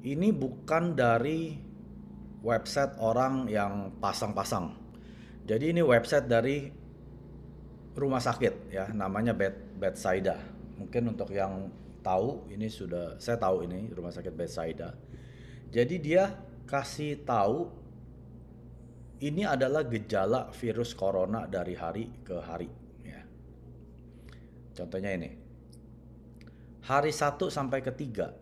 Ini bukan dari website orang yang pasang-pasang. Jadi ini website dari rumah sakit ya, namanya Bethsaida. Mungkin untuk yang tahu ini sudah saya tahu ini rumah sakit Bethsaida. Jadi dia kasih tahu ini adalah gejala virus corona dari hari ke hari ya. Contohnya ini. Hari 1 sampai ke 3.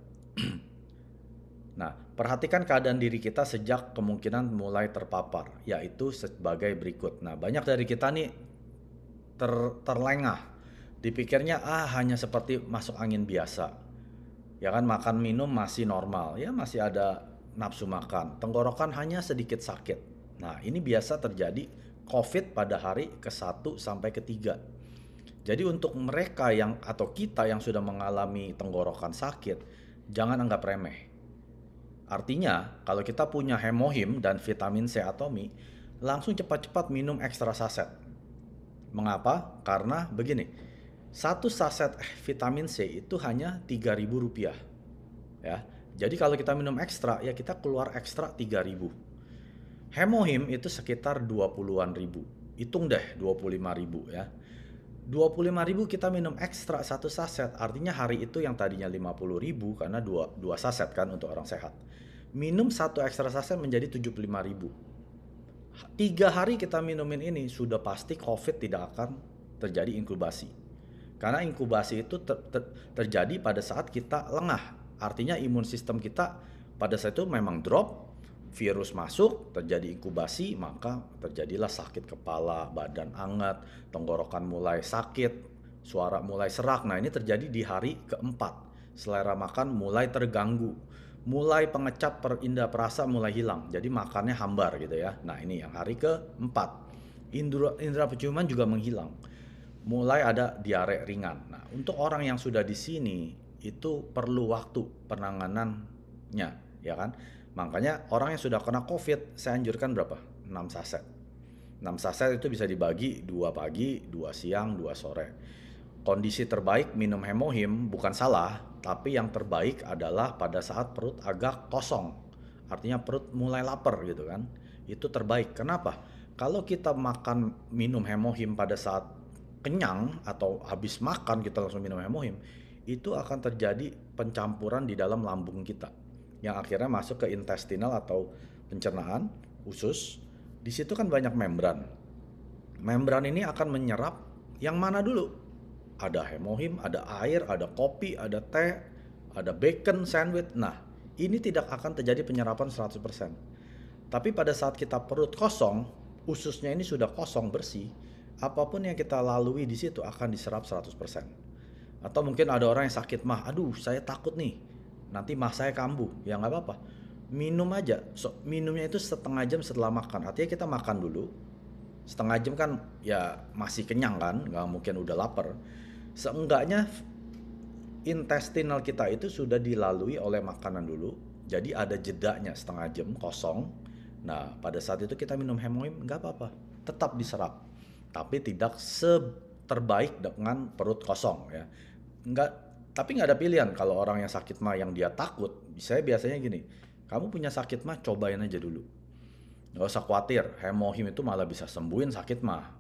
Nah, perhatikan keadaan diri kita sejak kemungkinan mulai terpapar, yaitu sebagai berikut. Nah, banyak dari kita nih terlengah. Dipikirnya hanya seperti masuk angin biasa. Ya kan makan minum masih normal, ya masih ada nafsu makan. Tenggorokan hanya sedikit sakit. Nah, ini biasa terjadi COVID pada hari ke 1 sampai ke 3. Jadi untuk mereka yang atau kita yang sudah mengalami tenggorokan sakit, jangan anggap remeh. Artinya, kalau kita punya hemohim dan vitamin C atau Mi, langsung cepat-cepat minum ekstra saset. Mengapa? Karena begini, satu saset vitamin C itu hanya Rp3.000 ya. Jadi kalau kita minum ekstra ya kita keluar ekstra 3.000. Hemohim itu sekitar 20-an ribu. Hitung deh 25.000 ya. 25.000 kita minum ekstra satu saset, artinya hari itu yang tadinya 50.000 karena dua saset kan untuk orang sehat. Minum satu ekstra saset menjadi 75.000. 3 hari kita minumin ini sudah pasti COVID tidak akan terjadi inkubasi. Karena inkubasi itu terjadi pada saat kita lengah. Artinya imun sistem kita pada saat itu memang drop, virus masuk, terjadi inkubasi, maka terjadilah sakit kepala, badan hangat, tenggorokan mulai sakit, suara mulai serak. Nah, ini terjadi di hari keempat. Selera makan mulai terganggu, mulai pengecap indera perasa mulai hilang. Jadi makannya hambar gitu ya. Nah, ini yang hari keempat. Indera penciuman juga menghilang. Mulai ada diare ringan. Nah, untuk orang yang sudah di sini itu perlu waktu penanganannya, ya kan? Makanya orang yang sudah kena COVID, saya anjurkan berapa? 6 saset. 6 saset itu bisa dibagi 2 pagi, 2 siang, 2 sore. Kondisi terbaik minum hemohim bukan salah, tapi yang terbaik adalah pada saat perut agak kosong. Artinya perut mulai lapar gitu kan. Itu terbaik. Kenapa? Kalau kita makan minum hemohim pada saat kenyang atau habis makan kita langsung minum hemohim, itu akan terjadi pencampuran di dalam lambung kita yang akhirnya masuk ke intestinal atau pencernaan usus. Di situ kan banyak membran. Membran ini akan menyerap yang mana dulu? Ada hemohim, ada air, ada kopi, ada teh, ada bacon, sandwich. Nah, ini tidak akan terjadi penyerapan 100%. Tapi pada saat kita perut kosong, ususnya ini sudah kosong bersih, apapun yang kita lalui di situ akan diserap 100%. Atau mungkin ada orang yang sakit mah, aduh saya takut nih, nanti mah saya kambuh. Ya nggak apa-apa, minum aja. Minumnya itu setengah jam setelah makan. Artinya kita makan dulu, setengah jam kan ya masih kenyang kan, nggak mungkin udah lapar. Seenggaknya intestinal kita itu sudah dilalui oleh makanan dulu, jadi ada jedanya setengah jam kosong. Nah, pada saat itu kita minum hemohim nggak apa-apa, tetap diserap, tapi tidak terbaik dengan perut kosong ya. Nggak, tapi nggak ada pilihan kalau orang yang sakit mah yang dia takut. Saya biasanya gini, kamu punya sakit mah cobain aja dulu. Nggak usah khawatir, hemohim itu malah bisa sembuhin sakit mah.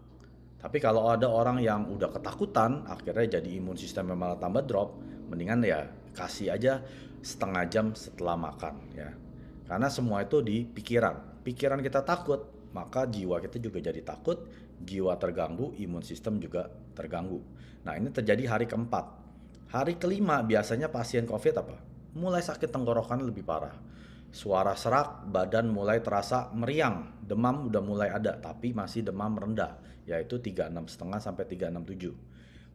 Tapi kalau ada orang yang udah ketakutan, akhirnya jadi imun sistemnya malah tambah drop, mendingan ya kasih aja setengah jam setelah makan ya. Karena semua itu di pikiran. Pikiran kita takut, maka jiwa kita juga jadi takut, jiwa terganggu, imun sistem juga terganggu. Nah, ini terjadi hari keempat. Hari kelima biasanya pasien COVID apa? Mulai sakit tenggorokan lebih parah. Suara serak, badan mulai terasa meriang, demam udah mulai ada, tapi masih demam rendah, yaitu 36,5 sampai 367.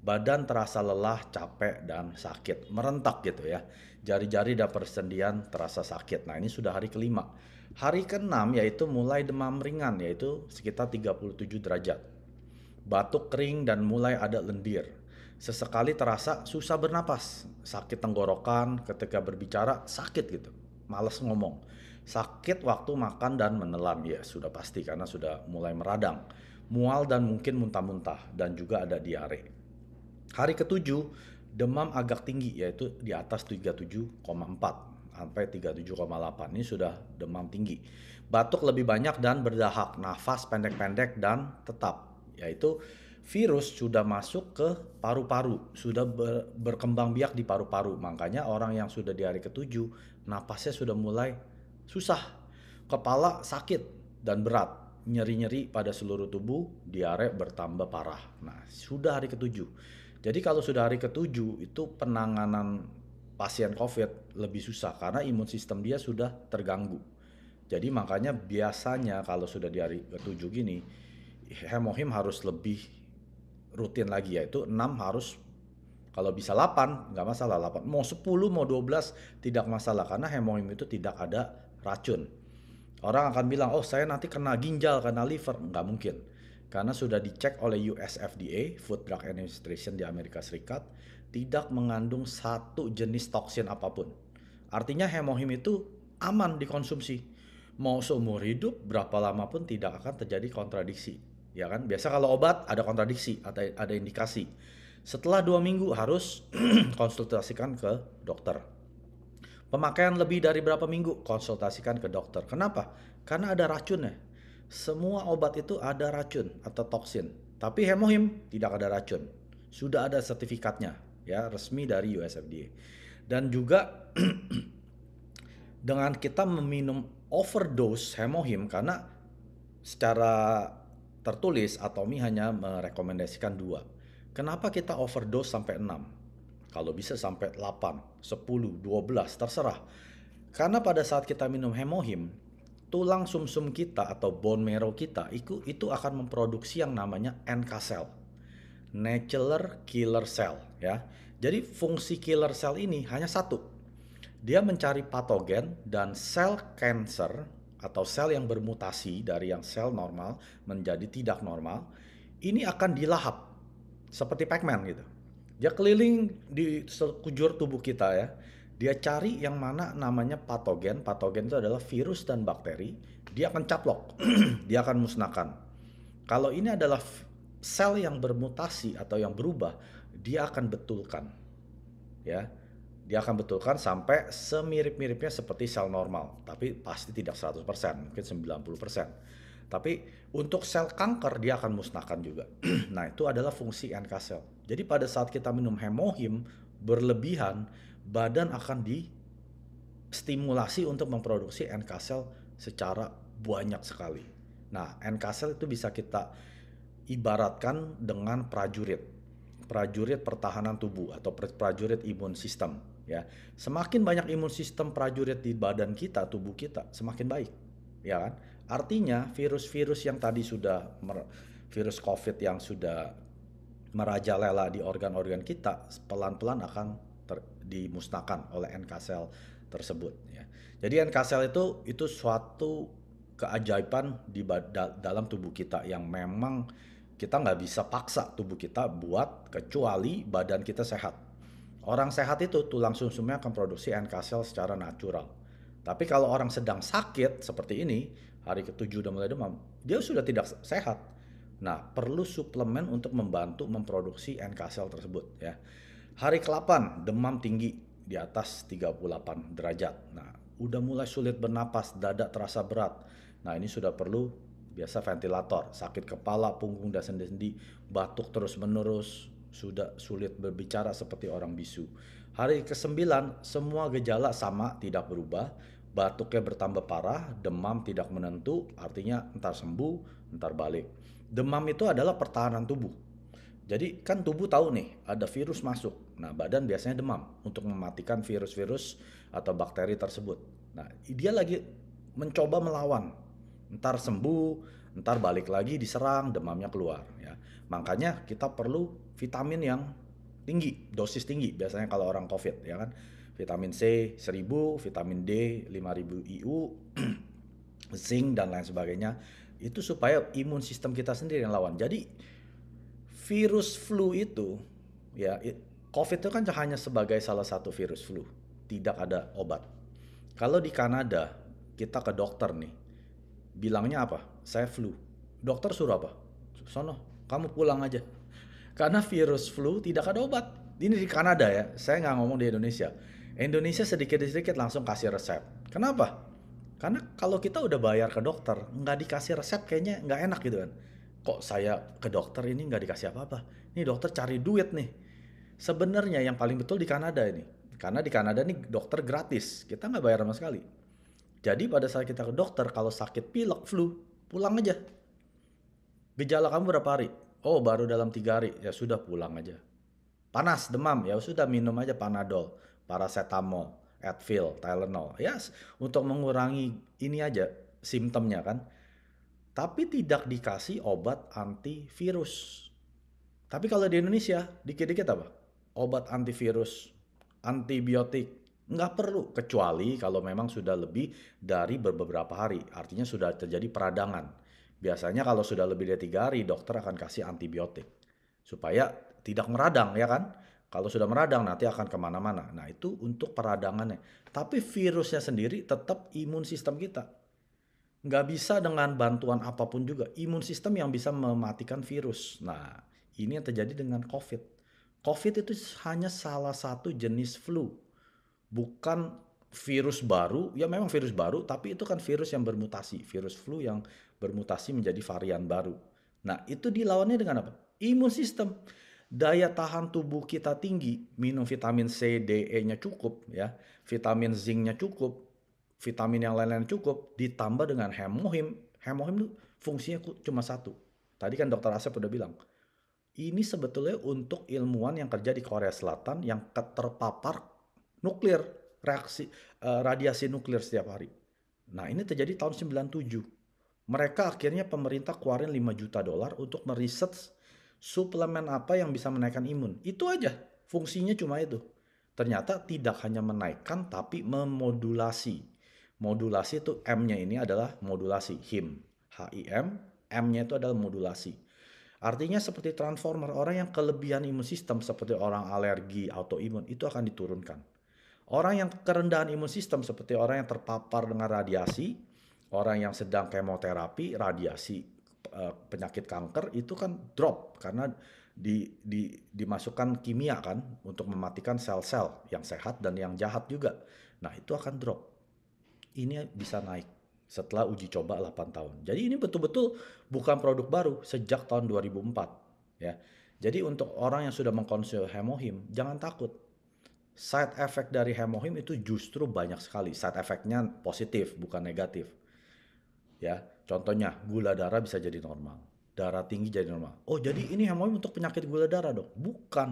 Badan terasa lelah, capek, dan sakit, merentak gitu ya. Jari-jari dan persendian terasa sakit. Nah, ini sudah hari kelima. Hari keenam yaitu mulai demam ringan, yaitu sekitar 37 derajat. Batuk kering dan mulai ada lendir. Sesekali terasa susah bernapas, sakit tenggorokan ketika berbicara, sakit gitu. Males ngomong. Sakit waktu makan dan menelan, ya sudah pasti karena sudah mulai meradang. Mual dan mungkin muntah-muntah dan juga ada diare. Hari ketujuh, demam agak tinggi yaitu di atas 37,4. sampai 37,8. Ini sudah demam tinggi. Batuk lebih banyak dan berdahak, nafas pendek-pendek dan tetap. Yaitu virus sudah masuk ke paru-paru, sudah berkembang biak di paru-paru. Makanya orang yang sudah di hari ketujuh, napasnya sudah mulai susah, kepala sakit dan berat, nyeri-nyeri pada seluruh tubuh, diare bertambah parah. Nah, sudah hari ketujuh. Jadi kalau sudah hari ketujuh itu penanganan pasien COVID lebih susah karena imun sistem dia sudah terganggu. Jadi makanya biasanya kalau sudah di hari ketujuh gini, hemohim harus lebih rutin lagi, yaitu 6 harus, kalau bisa 8 nggak masalah, 8 mau 10 mau 12 tidak masalah karena hemohim itu tidak ada racun. Orang akan bilang, oh saya nanti kena ginjal, kena liver. Nggak mungkin. Karena sudah dicek oleh US FDA, Food Drug Administration di Amerika Serikat, tidak mengandung satu jenis toksin apapun. Artinya hemohim itu aman dikonsumsi. Mau seumur hidup, berapa lama pun tidak akan terjadi kontradiksi. Ya kan? Biasa kalau obat ada kontradiksi, ada indikasi. Setelah 2 minggu harus konsultasikan ke dokter. Pemakaian lebih dari berapa minggu, konsultasikan ke dokter. Kenapa? Karena ada racunnya. Semua obat itu ada racun atau toksin. Tapi hemohim tidak ada racun. Sudah ada sertifikatnya, ya, resmi dari US FDA. Dan juga dengan kita meminum overdose hemohim, karena secara tertulis Atomy hanya merekomendasikan 2. Kenapa kita overdose sampai 6? Kalau bisa sampai 8, 10, 12, terserah. Karena pada saat kita minum hemohim, tulang sumsum kita atau bone marrow kita itu akan memproduksi yang namanya NK cell. Natural killer cell, ya. Jadi fungsi killer cell ini hanya satu. Dia mencari patogen dan sel cancer atau sel yang bermutasi dari yang sel normal menjadi tidak normal. Ini akan dilahap seperti Pac-Man gitu. Dia keliling di sekujur tubuh kita, ya. Dia cari yang mana namanya patogen. Patogen itu adalah virus dan bakteri. Dia akan caplok. Dia akan musnahkan. Kalau ini adalah sel yang bermutasi atau yang berubah, dia akan betulkan. Ya. Dia akan betulkan sampai semirip-miripnya seperti sel normal. Tapi pasti tidak 100%, mungkin 90%. Tapi untuk sel kanker dia akan musnahkan juga. Nah, itu adalah fungsi NK cell. Jadi pada saat kita minum hemohim berlebihan, badan akan distimulasi untuk memproduksi NK cell secara banyak sekali. Nah, NK cell itu bisa kita ibaratkan dengan prajurit. Prajurit pertahanan tubuh atau prajurit imun sistem, ya. Semakin banyak imun sistem prajurit di badan kita, tubuh kita, semakin baik, ya kan? Artinya virus-virus yang tadi virus COVID yang sudah merajalela di organ-organ kita pelan-pelan akan dimusnahkan oleh NK cell tersebut, ya. Jadi NK cell itu suatu keajaiban dalam tubuh kita yang memang kita nggak bisa paksa tubuh kita buat kecuali badan kita sehat. Orang sehat itu tulang sumsumnya akan produksi NK cell secara natural. Tapi kalau orang sedang sakit seperti ini, hari ke-7 udah mulai demam, dia sudah tidak sehat. Nah, perlu suplemen untuk membantu memproduksi NK cell tersebut, ya. Hari ke-8 demam tinggi di atas 38 derajat. Nah, udah mulai sulit bernapas, dada terasa berat. Nah, ini sudah perlu biasa ventilator, sakit kepala, punggung dan sendi-sendi, batuk terus-menerus, sudah sulit berbicara seperti orang bisu. Hari ke-9 semua gejala sama, tidak berubah. Batuknya bertambah parah, demam tidak menentu, artinya entar sembuh, entar balik. Demam itu adalah pertahanan tubuh. Jadi kan tubuh tahu nih ada virus masuk. Nah, badan biasanya demam untuk mematikan virus-virus atau bakteri tersebut. Nah, dia lagi mencoba melawan. Entar sembuh, entar balik lagi diserang, demamnya keluar, ya. Makanya kita perlu vitamin yang tinggi, dosis tinggi biasanya kalau orang COVID, ya kan. Vitamin C 1000, vitamin D 5000 IU, zinc dan lain sebagainya. Itu supaya imun sistem kita sendiri yang lawan. Jadi virus flu itu, ya, COVID itu kan hanya sebagai salah satu virus flu. Tidak ada obat. Kalau di Kanada kita ke dokter nih, bilangnya apa? Saya flu. Dokter suruh apa? Sono, kamu pulang aja. Karena virus flu tidak ada obat. Ini di Kanada, ya. Saya nggak ngomong di Indonesia. Indonesia sedikit-sedikit langsung kasih resep. Kenapa? Karena kalau kita udah bayar ke dokter, nggak dikasih resep kayaknya nggak enak gitu kan. Kok saya ke dokter ini nggak dikasih apa-apa? Ini dokter cari duit nih. Sebenarnya yang paling betul di Kanada ini. Karena di Kanada nih dokter gratis. Kita nggak bayar sama sekali. Jadi pada saat kita ke dokter, kalau sakit pilek, flu, pulang aja. Gejala kamu berapa hari? Oh, baru dalam 3 hari. Ya sudah, pulang aja. Panas, demam, ya sudah minum aja Panadol, paracetamol, Advil, Tylenol. Ya, untuk mengurangi ini aja simptomnya kan. Tapi tidak dikasih obat antivirus. Tapi kalau di Indonesia, dikit-dikit apa? Obat antivirus, antibiotik. Nggak perlu, kecuali kalau memang sudah lebih dari beberapa hari. Artinya sudah terjadi peradangan. Biasanya kalau sudah lebih dari 3 hari, dokter akan kasih antibiotik. Supaya tidak meradang, ya kan? Kalau sudah meradang, nanti akan kemana-mana. Nah, itu untuk peradangannya. Tapi virusnya sendiri tetap imun sistem kita. Nggak bisa dengan bantuan apapun juga. Imun sistem yang bisa mematikan virus. Nah, ini yang terjadi dengan COVID. COVID itu hanya salah satu jenis flu. Bukan virus baru, ya memang virus baru, tapi itu kan virus yang bermutasi. Virus flu yang bermutasi menjadi varian baru. Nah, itu dilawannya dengan apa? Imun sistem. Daya tahan tubuh kita tinggi, minum vitamin C, D, E-nya cukup, ya, vitamin zinc-nya cukup, vitamin yang lain-lain cukup, ditambah dengan hemohim. Hemohim itu fungsinya cuma satu. Tadi kan dokter Asep udah bilang, ini sebetulnya untuk ilmuwan yang kerja di Korea Selatan yang terpapar nuklir, radiasi nuklir setiap hari. Nah, ini terjadi tahun 97. Mereka akhirnya pemerintah keluarin 5 juta dolar untuk meriset suplemen apa yang bisa menaikkan imun. Itu aja, fungsinya cuma itu. Ternyata tidak hanya menaikkan tapi memodulasi. Modulasi itu M-nya ini adalah modulasi, HIM. H-I-M, M-nya itu adalah modulasi. Artinya seperti transformer, orang yang kelebihan imun sistem seperti orang alergi, autoimun itu akan diturunkan. Orang yang kerendahan imun sistem seperti orang yang terpapar dengan radiasi, orang yang sedang kemoterapi, radiasi, penyakit kanker itu kan drop karena dimasukkan kimia kan untuk mematikan sel-sel yang sehat dan yang jahat juga. Nah, itu akan drop. Ini bisa naik setelah uji coba 8 tahun. Jadi ini betul-betul bukan produk baru sejak tahun 2004 ya. Jadi untuk orang yang sudah mengkonsumsi hemohim, jangan takut. Side effect dari hemohim itu justru banyak sekali. Side effect-nya positif, bukan negatif. Ya, contohnya gula darah bisa jadi normal. Darah tinggi jadi normal. Oh, jadi ini hemohim untuk penyakit gula darah, Dok? Bukan.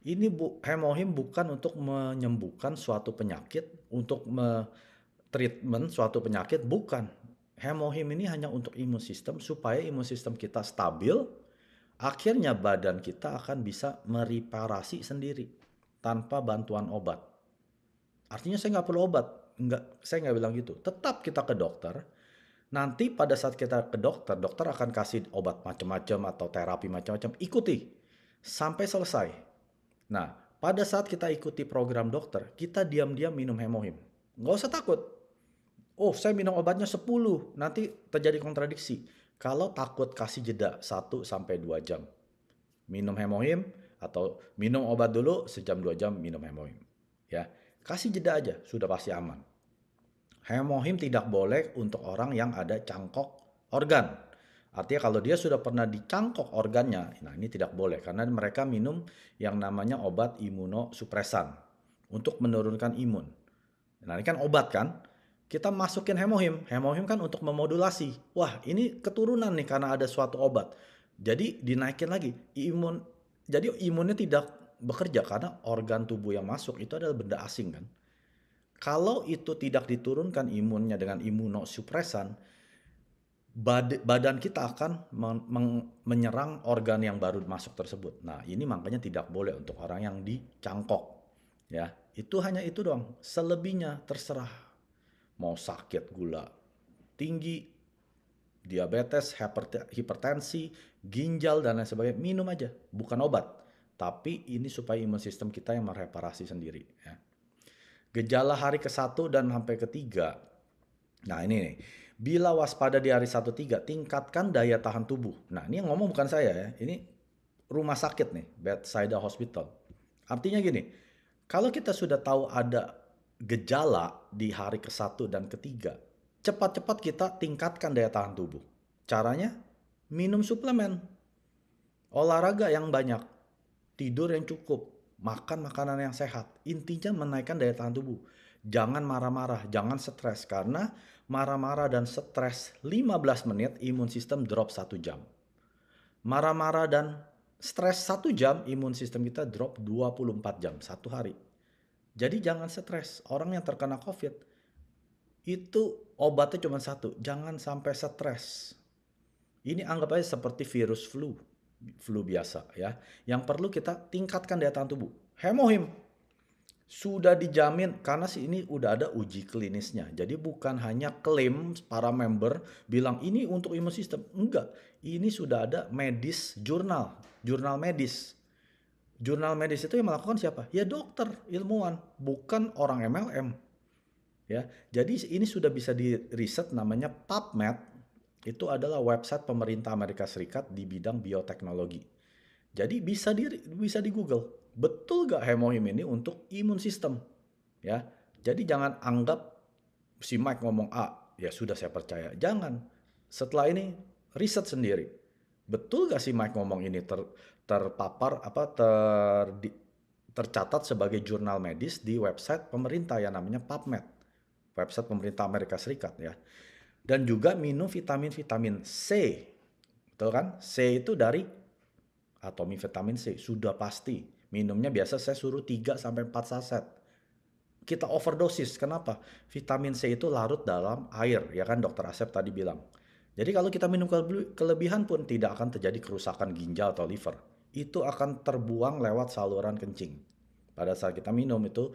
Ini hemohim bukan untuk menyembuhkan suatu penyakit, untuk treatment suatu penyakit, bukan. Hemohim ini hanya untuk imun sistem supaya imun sistem kita stabil, akhirnya badan kita akan bisa mereparasi sendiri tanpa bantuan obat. Artinya saya nggak perlu obat, saya nggak bilang gitu. Tetap kita ke dokter. Nanti pada saat kita ke dokter, dokter akan kasih obat macam-macam atau terapi macam-macam. Ikuti sampai selesai. Nah, pada saat kita ikuti program dokter, kita diam-diam minum hemohim. Nggak usah takut. Oh, saya minum obatnya 10, nanti terjadi kontradiksi. Kalau takut, kasih jeda 1-2 jam. Minum hemohim atau minum obat dulu sejam 2 jam minum hemohim. Ya, kasih jeda aja, sudah pasti aman. Hemohim tidak boleh untuk orang yang ada cangkok organ. Artinya kalau dia sudah pernah dicangkok organnya, nah ini tidak boleh karena mereka minum yang namanya obat imunosupresan untuk menurunkan imun. Nah ini kan obat kan, kita masukin hemohim. Hemohim kan untuk memodulasi. Wah, ini keturunan nih karena ada suatu obat. Jadi dinaikin lagi imun. Jadi imunnya tidak bekerja karena organ tubuh yang masuk itu adalah benda asing kan. Kalau itu tidak diturunkan imunnya dengan imunosupresan, badan kita akan menyerang organ yang baru masuk tersebut. Nah, ini makanya tidak boleh untuk orang yang dicangkok. Ya, itu hanya itu doang. Selebihnya terserah. Mau sakit gula tinggi, diabetes, hipertensi, ginjal dan lain sebagainya, minum aja, bukan obat. Tapi ini supaya imun sistem kita yang mereparasi sendiri. Ya. Gejala hari ke-1 dan sampai ke-3. Nah ini nih, bila waspada di hari 1-3, tingkatkan daya tahan tubuh. Nah ini yang ngomong bukan saya ya, ini rumah sakit nih, bedside hospital. Artinya gini, Kalau kita sudah tahu ada gejala di hari ke-1 dan ketiga, cepat-cepat kita tingkatkan daya tahan tubuh. Caranya, minum suplemen, olahraga yang banyak, tidur yang cukup, makan makanan yang sehat. Intinya menaikkan daya tahan tubuh. Jangan marah-marah, jangan stres. Karena marah-marah dan stres 15 menit, imun sistem drop 1 jam. Marah-marah dan stres 1 jam, imun sistem kita drop 24 jam, 1 hari. Jadi jangan stres. Orang yang terkena COVID, itu obatnya cuma satu, jangan sampai stres. Ini anggap aja seperti virus flu biasa ya. Yang perlu kita tingkatkan daya tahan tubuh. Hemohim sudah dijamin karena ini udah ada uji klinisnya. Jadi bukan hanya klaim para member bilang ini untuk imun sistem. Enggak, ini sudah ada jurnal medis. Jurnal medis itu yang melakukan siapa? Ya dokter, ilmuwan, bukan orang MLM. Ya, jadi ini sudah bisa di riset, namanya PubMed. Itu adalah website pemerintah Amerika Serikat di bidang bioteknologi. Jadi bisa di Google. Betul gak hemohim ini untuk imun sistem? Ya, jadi jangan anggap si Mike ngomong A, ya sudah saya percaya. Jangan. Setelah ini riset sendiri. Betul gak si Mike ngomong ini terpapar tercatat sebagai jurnal medis di website pemerintah yang namanya PubMed, website pemerintah Amerika Serikat ya. Dan juga minum vitamin C, betul kan? C itu dari atomi vitamin C, sudah pasti. Minumnya biasa saya suruh 3 sampai 4 saset. Kita overdosis, kenapa? Vitamin C itu larut dalam air, ya kan dokter Asep tadi bilang. Jadi kalau kita minum kelebihan pun tidak akan terjadi kerusakan ginjal atau liver. Itu akan terbuang lewat saluran kencing. Pada saat kita minum itu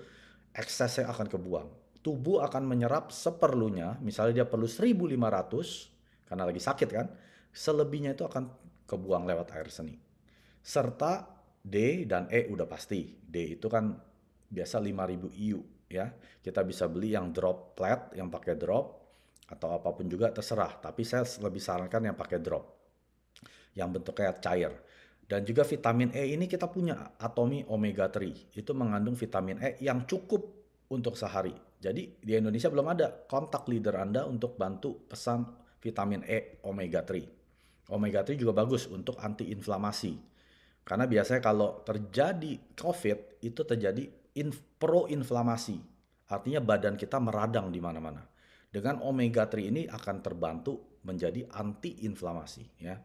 eksesnya akan kebuang. Tubuh akan menyerap seperlunya, misalnya dia perlu 1500 karena lagi sakit kan, selebihnya itu akan kebuang lewat air seni. Serta D dan E udah pasti. D itu kan biasa 5000 IU ya. Kita bisa beli yang droplet, yang pakai drop atau apapun juga terserah, tapi saya lebih sarankan yang pakai drop. Yang bentuknya cair. Dan juga vitamin E ini kita punya atomi omega 3. Itu mengandung vitamin E yang cukup untuk sehari. Jadi di Indonesia belum ada, kontak leader Anda untuk bantu pesan vitamin E omega 3. Omega 3 juga bagus untuk antiinflamasi. Karena biasanya kalau terjadi COVID itu terjadi proinflamasi. Artinya badan kita meradang di mana-mana. Dengan omega 3 ini akan terbantu menjadi antiinflamasi ya.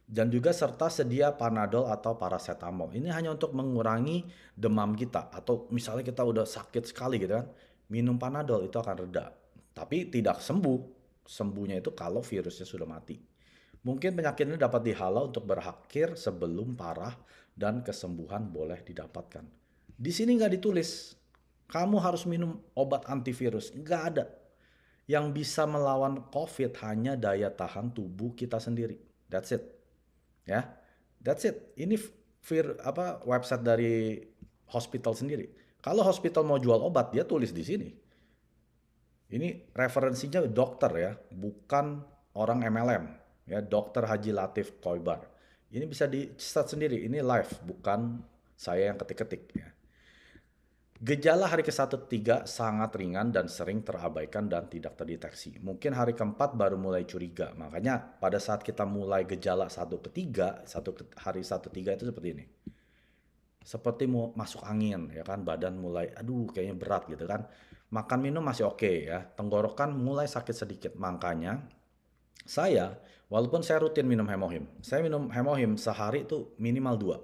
Dan juga serta sedia Panadol atau paracetamol. Ini hanya untuk mengurangi demam kita, atau misalnya kita udah sakit sekali gitu kan, minum Panadol itu akan reda. Tapi tidak sembuh. Sembuhnya itu kalau virusnya sudah mati. Mungkin penyakit ini dapat dihalau untuk berakhir sebelum parah dan kesembuhan boleh didapatkan. Di sini nggak ditulis, kamu harus minum obat antivirus. Nggak ada. Yang bisa melawan COVID hanya daya tahan tubuh kita sendiri. That's it. Ya, that's it. Ini website dari hospital sendiri. Kalau hospital mau jual obat, dia tulis di sini. Ini referensinya dokter ya, bukan orang MLM. Ya, Dokter Haji Latif Khoibar. Ini bisa di start sendiri. Ini live, bukan saya yang ketik-ketik ya. Gejala hari ke-1-3 sangat ringan dan sering terabaikan dan tidak terdeteksi. Mungkin hari ke-4 baru mulai curiga. Makanya pada saat kita mulai gejala hari 1-3 itu seperti ini. Seperti mau masuk angin ya kan, badan mulai aduh kayaknya berat gitu kan. Makan minum masih oke ya, tenggorokan mulai sakit sedikit. Makanya saya, walaupun saya rutin minum hemohim, saya minum hemohim sehari itu minimal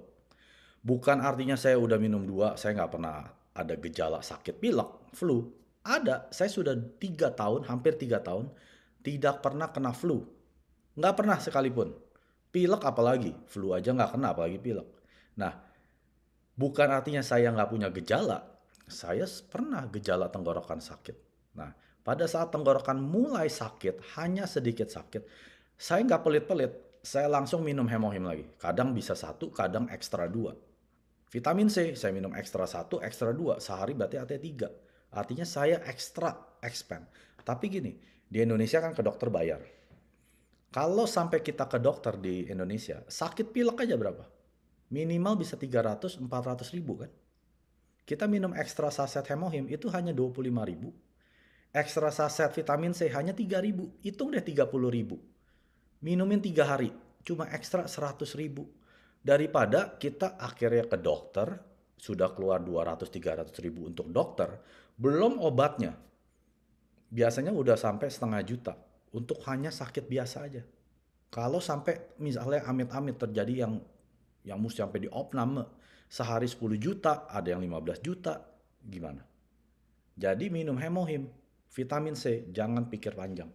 2. Bukan artinya saya udah minum 2, saya nggak pernah ada gejala sakit pilek, flu. Ada, saya sudah 3 tahun, hampir 3 tahun, tidak pernah kena flu. Nggak pernah sekalipun. Pilek apalagi, flu aja nggak kena apalagi pilek. Nah, bukan artinya saya nggak punya gejala. Saya pernah gejala tenggorokan sakit. Nah, pada saat tenggorokan mulai sakit, hanya sedikit sakit, saya nggak pelit-pelit, saya langsung minum hemohim lagi. Kadang bisa 1, kadang ekstra 2. Vitamin C, saya minum ekstra 1, ekstra 2. Sehari berarti artinya 3. Artinya saya ekstra expand. Tapi gini, di Indonesia kan ke dokter bayar. Kalau sampai kita ke dokter di Indonesia, sakit pilek aja berapa? Minimal bisa 300-400 ribu kan? Kita minum ekstra saset Hemohim itu hanya 25.000. Ekstra saset vitamin C hanya 3.000. Hitung deh 30.000. Minumin 3 hari, cuma ekstra 100.000. Daripada kita akhirnya ke dokter, sudah keluar 200-300 ribu untuk dokter, belum obatnya. Biasanya udah sampai 500.000 untuk hanya sakit biasa aja. Kalau sampai misalnya amit-amit terjadi yang mesti sampai diopname, sehari 10 juta, ada yang 15 juta, gimana? Jadi minum Hemohim, vitamin C, jangan pikir panjang.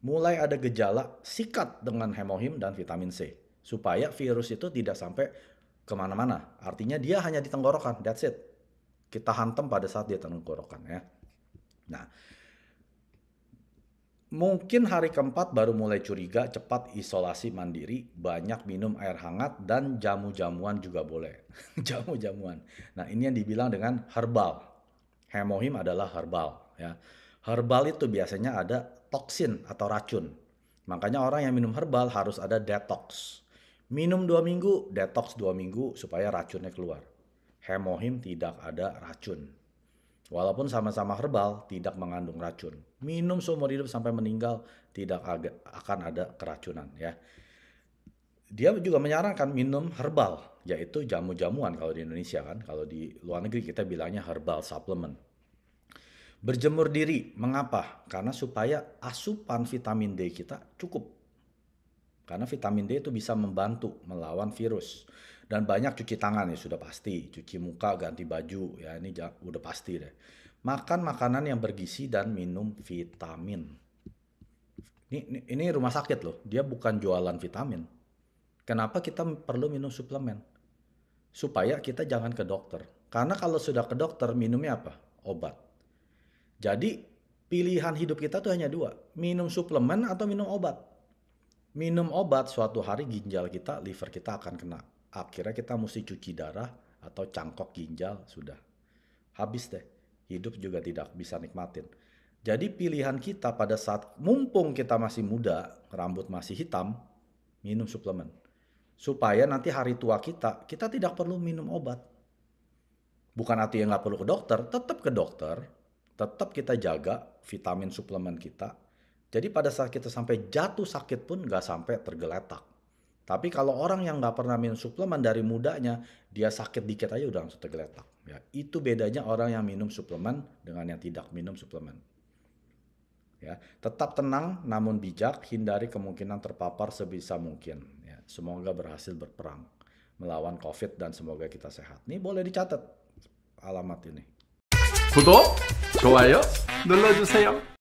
Mulai ada gejala, sikat dengan Hemohim dan vitamin C. Supaya virus itu tidak sampai kemana-mana. Artinya dia hanya di tenggorokan, that's it. Kita hantam pada saat dia tenggorokan ya. Nah, mungkin hari keempat baru mulai curiga, cepat isolasi mandiri, banyak minum air hangat, dan jamu-jamuan juga boleh. Jamu-jamuan. Nah, ini yang dibilang dengan herbal. Hemohim adalah herbal. Ya. Herbal itu biasanya ada toksin atau racun. Makanya orang yang minum herbal harus ada detox. Minum 2 minggu, detox 2 minggu supaya racunnya keluar. Hemohim tidak ada racun. Walaupun sama-sama herbal, tidak mengandung racun. Minum seumur hidup sampai meninggal, tidak akan ada keracunan ya. Dia juga menyarankan minum herbal, yaitu jamu-jamuan kalau di Indonesia kan. Kalau di luar negeri kita bilangnya herbal supplement. Berjemur diri, mengapa? Karena supaya asupan vitamin D kita cukup. Karena vitamin D itu bisa membantu melawan virus. Dan banyak cuci tangan ya sudah pasti. Cuci muka, ganti baju, ya ini udah pasti deh. Makan makanan yang bergizi dan minum vitamin. Ini rumah sakit loh, dia bukan jualan vitamin. Kenapa kita perlu minum suplemen? Supaya kita jangan ke dokter. Karena kalau sudah ke dokter, minumnya apa? Obat. Jadi pilihan hidup kita tuh hanya 2, minum suplemen atau minum obat. Minum obat suatu hari ginjal kita, liver kita akan kena. Akhirnya kita mesti cuci darah atau cangkok ginjal, sudah. Habis deh, hidup juga tidak bisa nikmatin. Jadi pilihan kita pada saat mumpung kita masih muda, rambut masih hitam, minum suplemen. Supaya nanti hari tua kita tidak perlu minum obat. Bukan artinya nggak perlu ke dokter, tetap ke dokter. Tetap kita jaga vitamin suplemen kita. Jadi pada saat kita sampai jatuh sakit pun nggak sampai tergeletak. Tapi kalau orang yang nggak pernah minum suplemen dari mudanya, dia sakit dikit aja udah langsung tergeletak. Ya, itu bedanya orang yang minum suplemen dengan yang tidak minum suplemen. Ya, tetap tenang namun bijak, hindari kemungkinan terpapar sebisa mungkin. Ya, semoga berhasil berperang melawan COVID dan semoga kita sehat. Nih boleh dicatat alamat ini. 구독, 좋아요 눌러주세요.